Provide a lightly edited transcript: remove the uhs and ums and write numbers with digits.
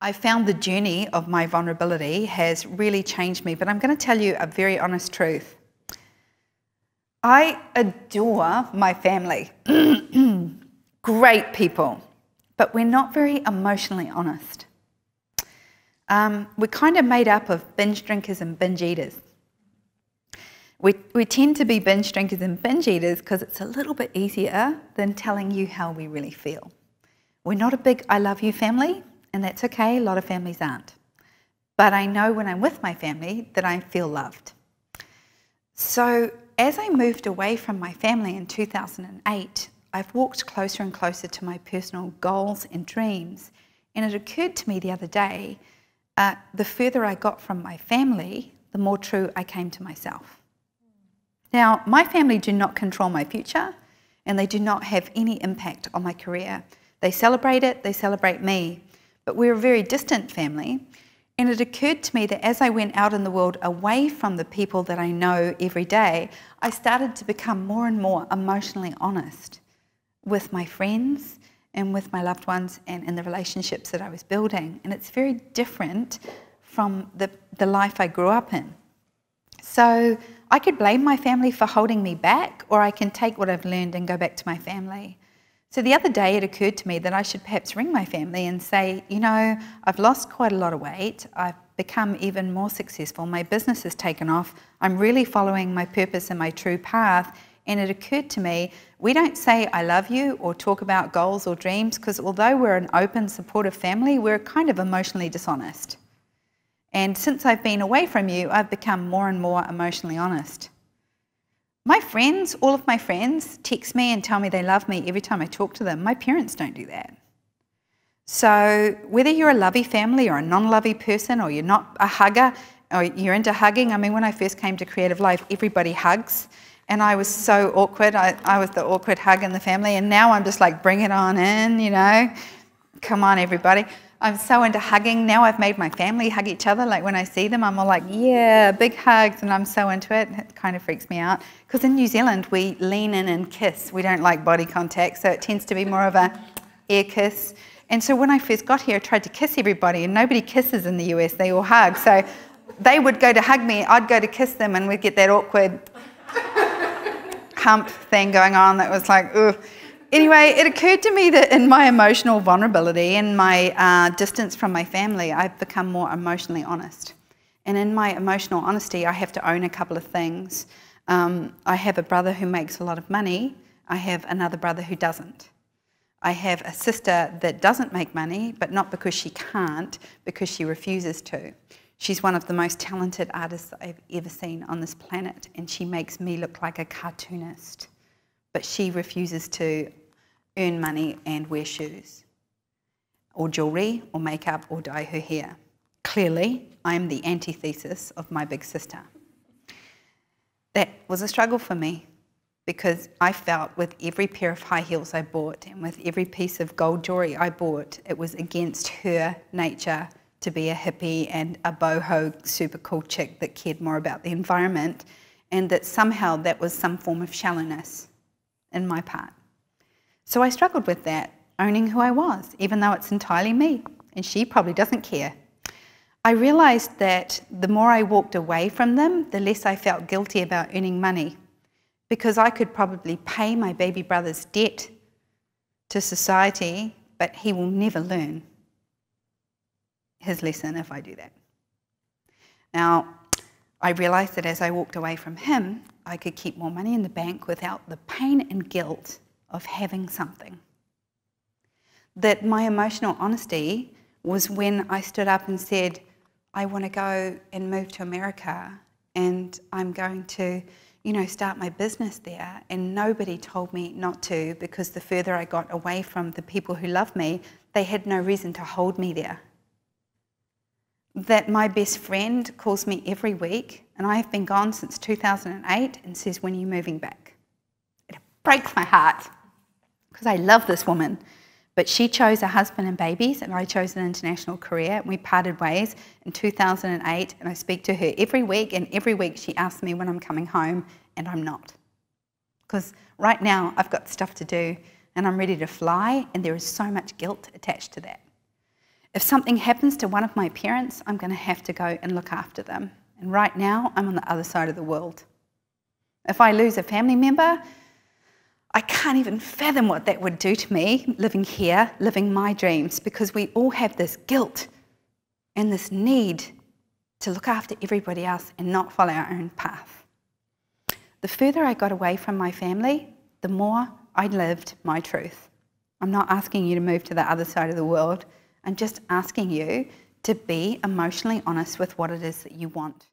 I found the journey of my vulnerability has really changed me, but I'm going to tell you a very honest truth. I adore my family. Great people, but we're not very emotionally honest. We're kind of made up of binge drinkers and binge eaters. We tend to be binge drinkers and binge eaters because it's a little bit easier than telling you how we really feel. We're not a big I love you family, and that's okay, a lot of families aren't. But I know when I'm with my family that I feel loved. So as I moved away from my family in 2008, I've walked closer and closer to my personal goals and dreams. And it occurred to me the other day, the further I got from my family, the more true I came to myself. Now, my family do not control my future, and they do not have any impact on my career. They celebrate it, they celebrate me, but we're a very distant family. And it occurred to me that as I went out in the world away from the people that I know every day, I started to become more and more emotionally honest with my friends and with my loved ones and in the relationships that I was building. And it's very different from the life I grew up in. So I could blame my family for holding me back, or I can take what I've learned and go back to my family. So the other day it occurred to me that I should perhaps ring my family and say, you know, I've lost quite a lot of weight, I've become even more successful, my business has taken off, I'm really following my purpose and my true path. And it occurred to me, we don't say I love you or talk about goals or dreams, because although we're an open, supportive family, we're kind of emotionally dishonest. And since I've been away from you, I've become more and more emotionally honest. My friends, all of my friends, text me and tell me they love me every time I talk to them. My parents don't do that. So whether you're a lovey family or a non-lovey person, or you're not a hugger, or you're into hugging, I mean, when I first came to CreativeLive, everybody hugs. And I was so awkward. I was the awkward hug in the family. And now I'm just like, bring it on in, you know. Come on, everybody. I'm so into hugging. Now I've made my family hug each other. Like when I see them, I'm all like, yeah, big hugs. And I'm so into it. It kind of freaks me out. Because in New Zealand, we lean in and kiss. We don't like body contact. So it tends to be more of a air kiss. And so when I first got here, I tried to kiss everybody. And nobody kisses in the US. They all hug. So they would go to hug me. I'd go to kiss them. And we'd get that awkward hump thing going on that was like, ugh. Anyway, it occurred to me that in my emotional vulnerability and my distance from my family, I've become more emotionally honest. And in my emotional honesty, I have to own a couple of things. I have a brother who makes a lot of money. I have another brother who doesn't. I have a sister that doesn't make money, but not because she can't, because she refuses to. She's one of the most talented artists that I've ever seen on this planet, and she makes me look like a cartoonist. But she refuses to earn money and wear shoes, or jewellery, or makeup, or dye her hair. Clearly, I am the antithesis of my big sister. That was a struggle for me, because I felt with every pair of high heels I bought and with every piece of gold jewellery I bought, it was against her nature to be a hippie and a boho super cool chick that cared more about the environment, and that somehow that was some form of shallowness in my part. So I struggled with that, owning who I was, even though it's entirely me, and she probably doesn't care. I realised that the more I walked away from them, the less I felt guilty about earning money, because I could probably pay my baby brother's debt to society, but he will never learn his lesson if I do that. Now, I realised that as I walked away from him, I could keep more money in the bank without the pain and guilt of having something. That my emotional honesty was when I stood up and said, I want to go and move to America, and I'm going to, you know, start my business there. And nobody told me not to, because the further I got away from the people who love me, they had no reason to hold me there. That my best friend calls me every week, and I have been gone since 2008, and says, when are you moving back? It breaks my heart, because I love this woman, but she chose a husband and babies, and I chose an international career, and we parted ways in 2008, and I speak to her every week, and every week she asks me when I'm coming home, and I'm not. Because right now I've got stuff to do, and I'm ready to fly, and there is so much guilt attached to that. If something happens to one of my parents, I'm going to have to go and look after them. And right now, I'm on the other side of the world. If I lose a family member, I can't even fathom what that would do to me, living here, living my dreams, because we all have this guilt and this need to look after everybody else and not follow our own path. The further I got away from my family, the more I lived my truth. I'm not asking you to move to the other side of the world. I'm just asking you to be emotionally honest with what it is that you want.